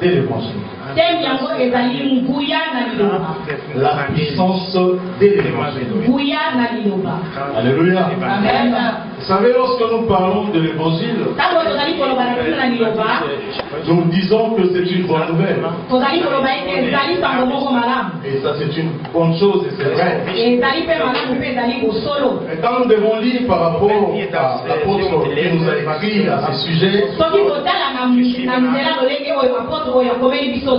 de l'évangile. La puissance de l'évangile. Alléluia. Amen. Vous savez, lorsque nous parlons de l'évangile, nous disons que c'est une bonne nouvelle. Et ça, c'est une bonne chose et c'est vrai. Et quand nous devons lire par rapport à l'apôtre qui nous a écrit à ce sujet,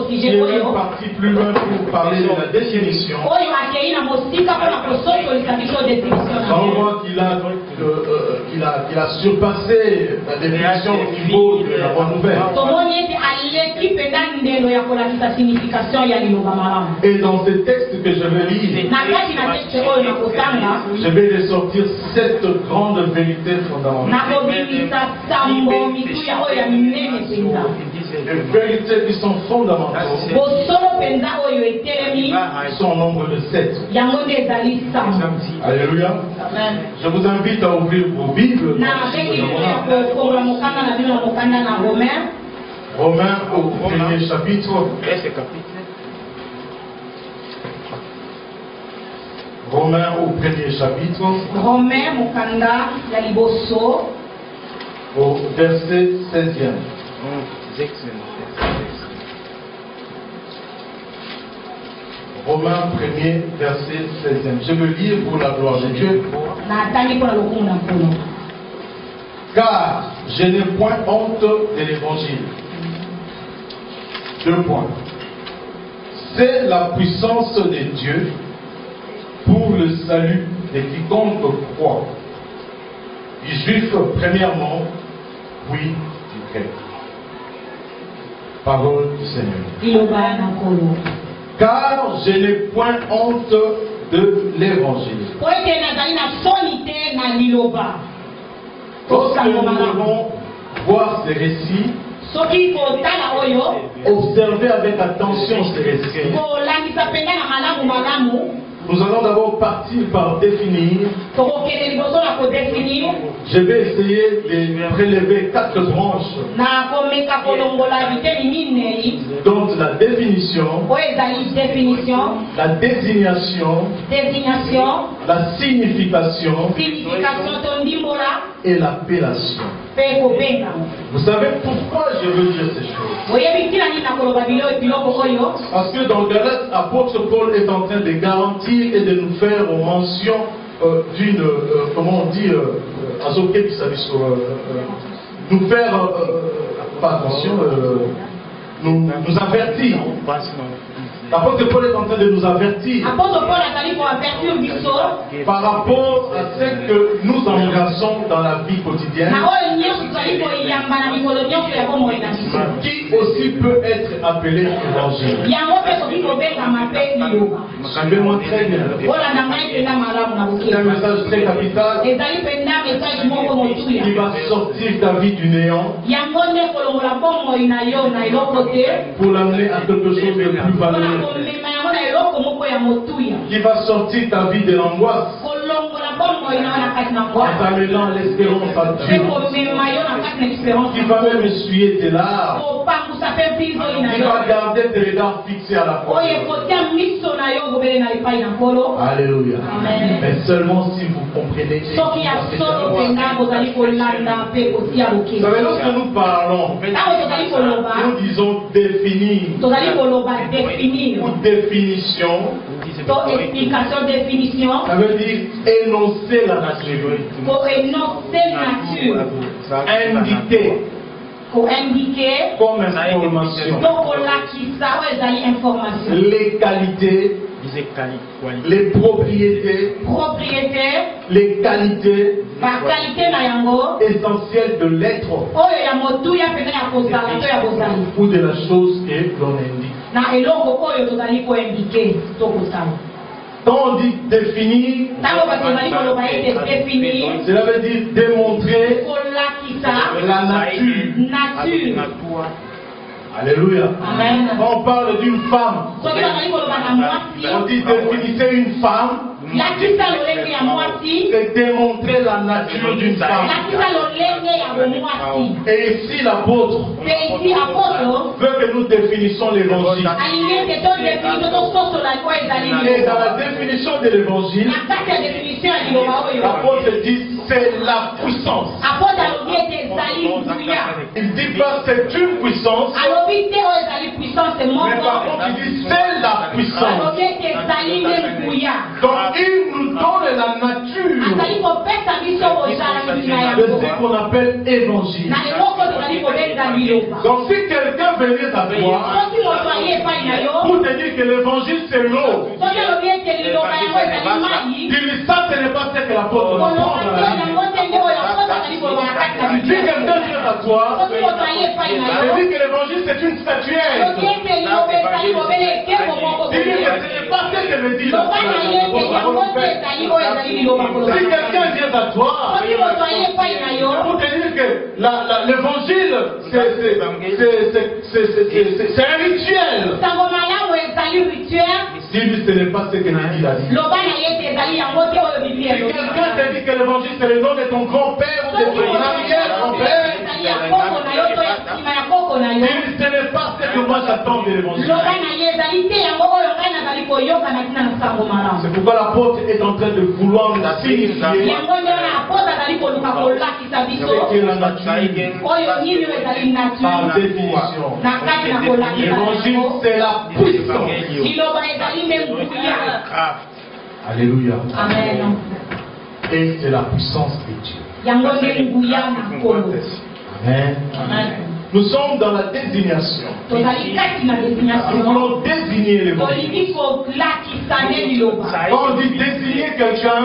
il est parti plus loin pour parler de la définition. On voit qu'il a surpassé la définition au niveau de la bonne nouvelle. Et dans ces textes que je vais lire, je vais les sortir 7 grandes vérités fondamentales. Les vérités qui sont fondamentales. Ils sont au nombre de 7. Alléluia. Je vous invite à ouvrir vos Bibles. Romains au premier chapitre. Romains au premier chapitre. Au verset 16e. Romains 1er, verset 16e. Je veux lire pour la gloire de Dieu. Car je n'ai point honte de l'évangile. 2 points. C'est la puissance de Dieu pour le salut de quiconque croit. Du juif premièrement, puis du grec. Parole du Seigneur. Car je n'ai point honte de l'évangile. Lorsque nous devons voir ces récits, observer avec attention ces récits, nous allons d'abord partir par définir. Je vais essayer de prélever 4 branches. Donc la définition, la désignation, la signification et l'appellation. Vous savez pourquoi je veux dire ces choses? Parce que dans Galates, l'apôtre Paul est en train de garantir et de nous faire mention d'une, comment on dit, nous faire, pas attention, nous avertir. L'apôtre Paul est en train de nous avertir par rapport à ce que nous embrassons dans la vie quotidienne, qui aussi peut être appelé évangile. Suivez-moi très bien. C'est un message très capital qui va sortir ta vie du néant pour l'amener à quelque chose de plus valeureux, qui va sortir ta vie de l'angoisse en t'amenant l'espérance à Dieu, qui va même essuyer tes larmes, qui va garder tes regards fixés à la croix. Alléluia. Mais seulement si vous comprenez. Vous savez, lorsque nous parlons, nous disons définir ou définition. Ça veut dire énoncer la nature. Indiquer comme information les qualités, les propriétés, les qualités essentielles de l'être ou de la chose que l'on indique. Quand on dit définir, cela veut dire démontrer la nature. Alléluia. Quand on parle d'une femme, on dit définissez une femme c'est démontrer la nature d'une femme. Et ici l'apôtre veut que nous définissions l'évangile. Et dans la définition de l'évangile, l'apôtre dit c'est la puissance. Il ne dit pas c'est une puissance, mais par contre il dit c'est la puissance. Donc il nous donne la nature de ce qu'on appelle évangile. Donc si quelqu'un venait à toi pour te dire que l'évangile c'est l'eau, dis-lui ça ce n'est pas ce que l'apôtre nous prend dans la Bible. Si quelqu'un vient à toi et dit que l'évangile c'est une statuette, dis-lui que ce n'est pas ce que me dit la Si quelqu'un vient à toi pour te dire que l'évangile c'est un rituel, dis-lui ce n'est pas ce que me dit la Bible. Si quelqu'un te dit que l'évangile c'est le nom de ton grand-père ou de ton arrière-grand-père, dis-lui ce n'est pas ce que moi j'attends de l'évangile. C'est pourquoi l'apôtre est en train de vouloir nous signifier la nature par définition. L'évangile c'est la puissance. Alléluia. Amen. Et c'est la puissance de Dieu. Amen. Nous sommes dans la désignation. Nous voulons désigner l'évangile. Quand on dit désigner quelqu'un,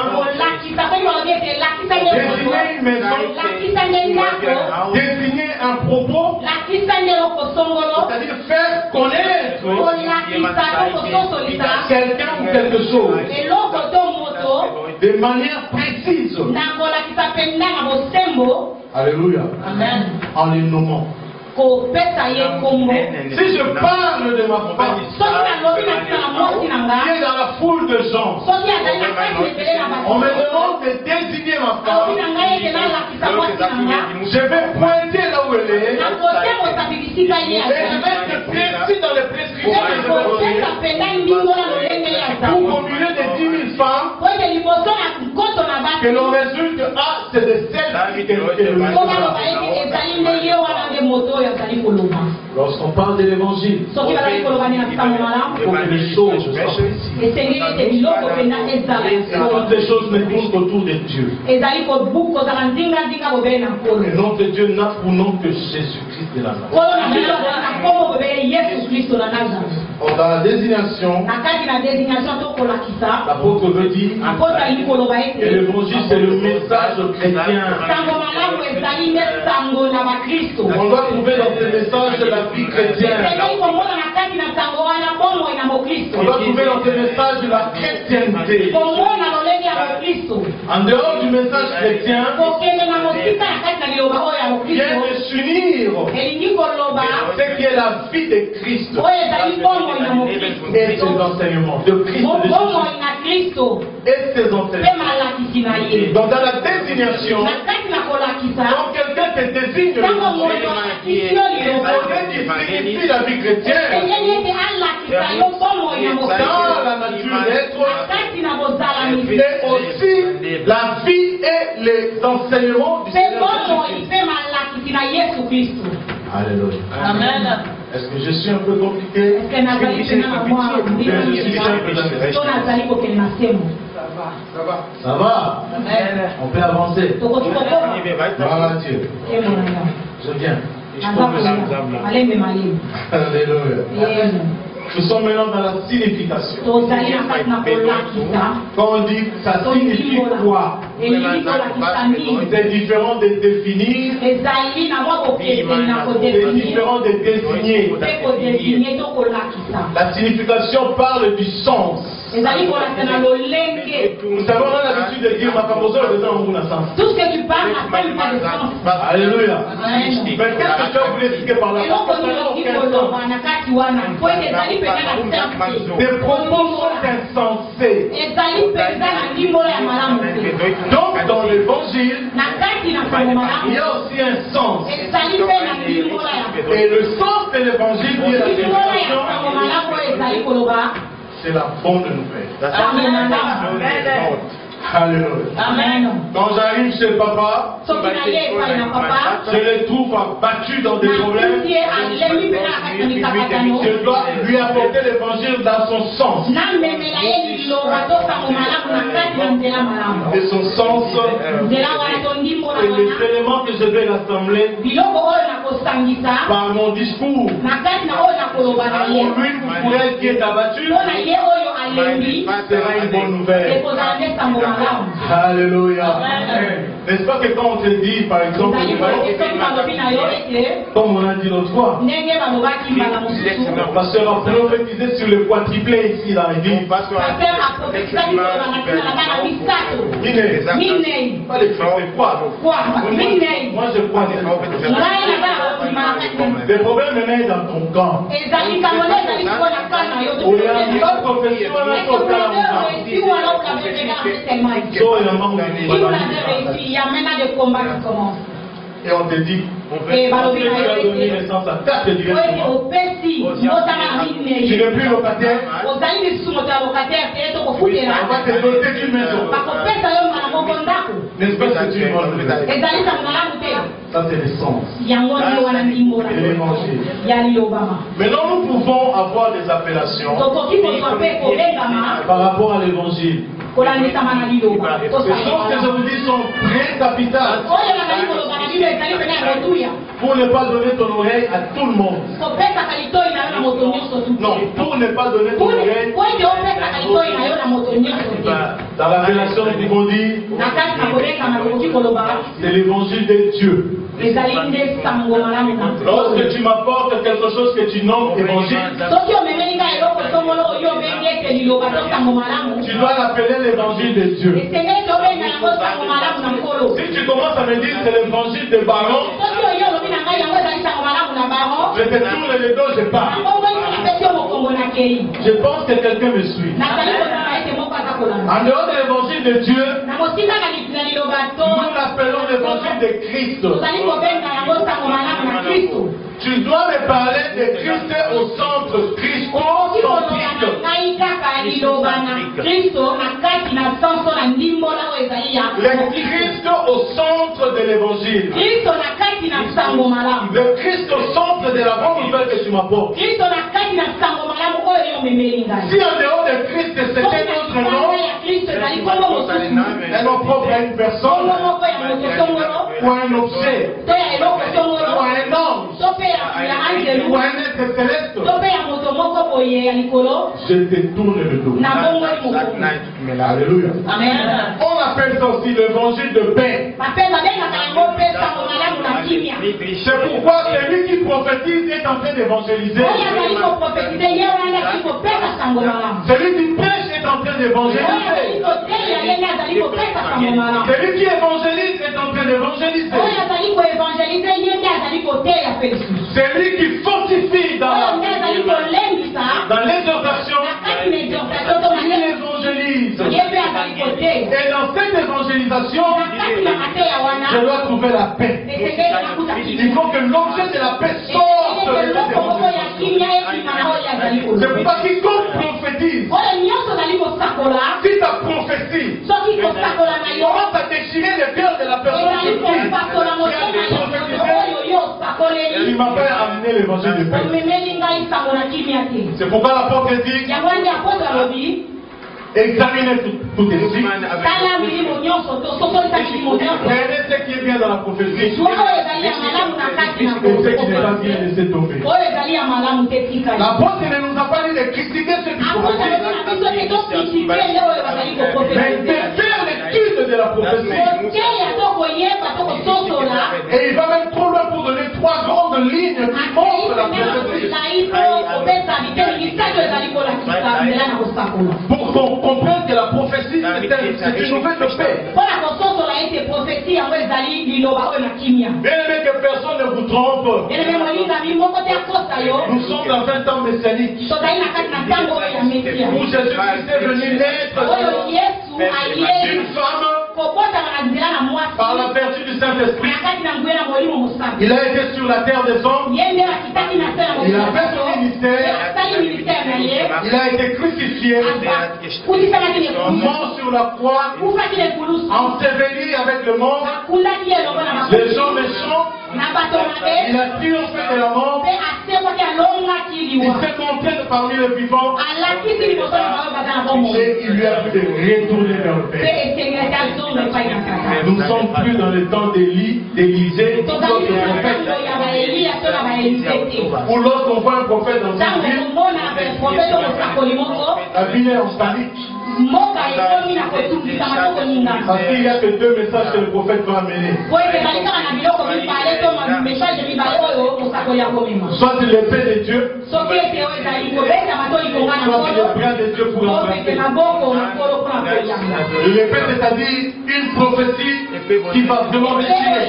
désigner une maison, désigner un propos, c'est-à-dire faire connaître quelqu'un ou quelque chose de manière précise. Alléluia. Amen. En les nommant. Si je parle de ma femme qui est dans la foule de gens, on me demande de désigner ma femme, je vais pointer là où elle est et je vais être précis dans les prescriptions que je vais donner pour communier de 10 000 femmes que l'on résulte c'est de celles qui lorsqu'on parle de l'évangile, il faut que les choses soient précises. Et toutes les choses ne tournent autour de Dieu. Et notre Dieu n'a pour nom que Jésus-Christ de la Nazareth. Dans la désignation, l'apôtre veut dire que l'évangile c'est le message chrétien. On doit trouver dans ce message la vie chrétienne. On doit trouver dans ce message la chrétienté. En dehors du message chrétien, il vient de s'unir ce qui est la vie de Christ et ses enseignements de Christ et ses enseignements. Donc dans la désignation, quand quelqu'un te désigne le signifie la vie chrétienne dans la nature d'être mais aussi la vie et les enseignements du Seigneur Jésus-Christ. Alléluia. Amen. Est-ce que je suis un peu compliqué? Ça va? On peut avancer. Gloire à Dieu. Je viens. Alléluia. Nous sommes maintenant dans la signification. Quand on dit ça signifie quoi? C'est différent de définir, c'est différent de désigner. La signification parle du sens. Nous avons l'habitude de dire ma femme, tout ce que tu parles n'a pas de sens. Alléluia. Mais qu'est-ce que tu as voulu expliquer par là? Des propos sont insensés. Donc dans l'évangile, il y a aussi un sens. Et le sens de l'évangile qui est la révélation, c'est la bonne nouvelle. Alléluia. Amen. Quand j'arrive chez papa, je le trouve abattu dans des problèmes. Je dois lui apporter l'évangile dans son sens. Et son sens, et les éléments que je vais rassembler par mon discours. Lui, vous pourrez qui est abattu, sera une bonne nouvelle. Alléluia. N'est-ce pas que quand on te dit, par exemple, comme on a dit l'autre fois, pasteur a prophétisé sur le quadruplé ici dans l'église. Pas les frères, quoi? Moi je crois des problèmes me mettent dans ton camp. Et on te dit, tu as donné naissance à 4 directement. Tu n'es plus locataire. On va te doter d'une maison. N'est-ce pas que c'est une bonne nouvelle? Ça c'est l'essence. C'est l'évangile. Maintenant nous pouvons avoir des appellations par rapport à l'évangile. Les choses que je vous dis sont très capitales. Pour ne pas donner ton oreille à tout le monde. Non, pour ne pas donner ton oreille. Dans la relation du Gondi, c'est l'évangile de Dieu. Lorsque tu m'apportes quelque chose que tu nommes évangile, tu dois l'appeler l'évangile de Dieu. Si tu commences à me dire c'est l'évangile de Baron, je te tourne les dos, je pars. Je pense que quelqu'un me suit. En dehors de l'évangile de Dieu, nous l'appelons l'évangile de Christ. Tu dois me parler de Christ au centre, Christocentrique. Le Christ au centre de l'évangile. Le Christ au centre de la bonne nouvelle que tu m'apportes. Si en dehors de Christ c'était notre nom, un nom propre à une personne, ou un objet, ou un ange, ou un être céleste, je te tourne le dos. Alléluia. On appelle ça aussi l'évangile de paix. C'est pourquoi celui qui prophétise est en train d'évangéliser. Celui qui prêche est en train d'évangéliser. Celui qui évangélise est en train d'évangéliser. Celui qui fortifie dans l'exhortation, il évangélise. Et dans cette évangélisation, je dois trouver la paix. Il faut que l'objet de la paix sorte de cette évangélisation. C'est pourquoi quiconque prophétise, si ta prophétie commence à déchirer le cœur de la personne qui il m'a pas amené l'évangile de paix. C'est pourquoi l'apôtre dit, examinez tout ici. Prenez ce qui est bien dans la prophétie. Et ce qui n'est pas bien, laissez tomber. L'apôtre ne nous a pas dit de critiquer ceux qui prophétisent, mais de faire l'étude de la prophétie. Et il va même trop loin pour donner 3 grandes lignes qui montrent la prophétie. Pour qu'on comprenne que la prophétie c'est une nouvelle de paix. Bien aimé, que personne ne vous trompe. Nous sommes dans un temps messianique où Jésus-Christ est venu naître. Une femme, par la vertu du Saint-Esprit, il a été sur la terre des hommes, il a fait son ministère, il a été crucifié, mort sur la croix, enseveli avec le monde, les gens méchants, il a triomphé de la mort, il s'est montré parmi les vivants, et il lui a plu de retourner vers le Père. Nous ne sommes plus dans le temps d'Élisée, où lorsqu'on voit un prophète dans une ville, la ville est en panique. Parce qu'il n'y a que 2 messages que le prophète va amener. Soit c'est l'épée de Dieu, soit c'est le bras de Dieu pour l'embrasser. L'épée, c'est-à-dire une prophétie qui va vraiment déchirer.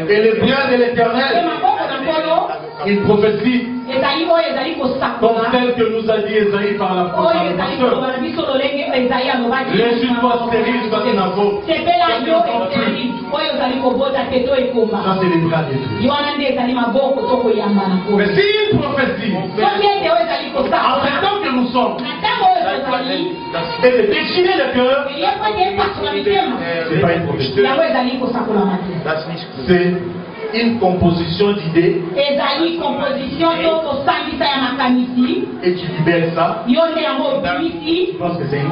Et le bras de l'Éternel, une prophétie comme celle que nous a dit Esaïe par la pasteur. L'insulte stérile soit une avo. Ça, c'est les bras de Dieu. Mais si une prophétie, en ce temps que nous sommes, et de déchirer le cœur, c'est pas une prophétie. C'est une composition d'idées et tu libères ça. Je pense que c'est une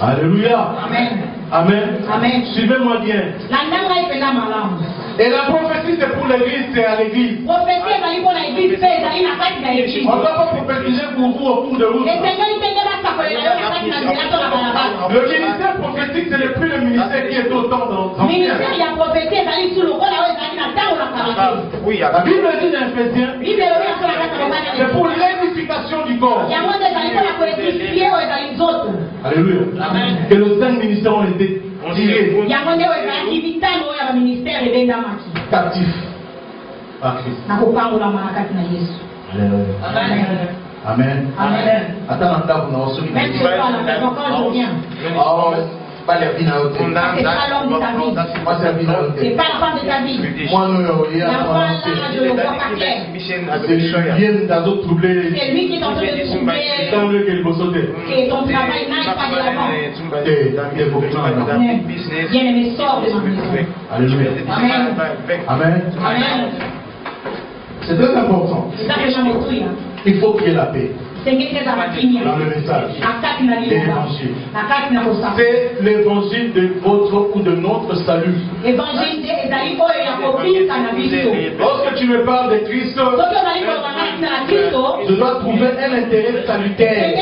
Alléluia. Amen. Amen. Suivez-moi bien. Et la prophétie, c'est pour l'église, c'est à l'église. On ne doit pas prophétiser pour vous au cours de route. Le ministère prophétique, ce n'est plus le ministère qui est autant dans la Bible dit dans Ephésiens, c'est pour l'édification du corps. Alléluia. Que le Saint ministère ont été tirés captifs par Christ. Amen. Amen. Attends, pas les c'est pas l'homme de ta vie. C'est pas la femme de ta vie. Moi, c'est lui qui est en train de troubler. Et ton travail n'aille pas de l'avant. Bien-aimé, sors de ma maison. Alléluia. Amen. Amen. Amen. C'est très important. Il faut qu'il y ait la paix. Dans le message de l'évangile. C'est l'évangile de votre ou de notre salut. Lorsque tu me parles de Christ, je dois trouver un intérêt salutaire.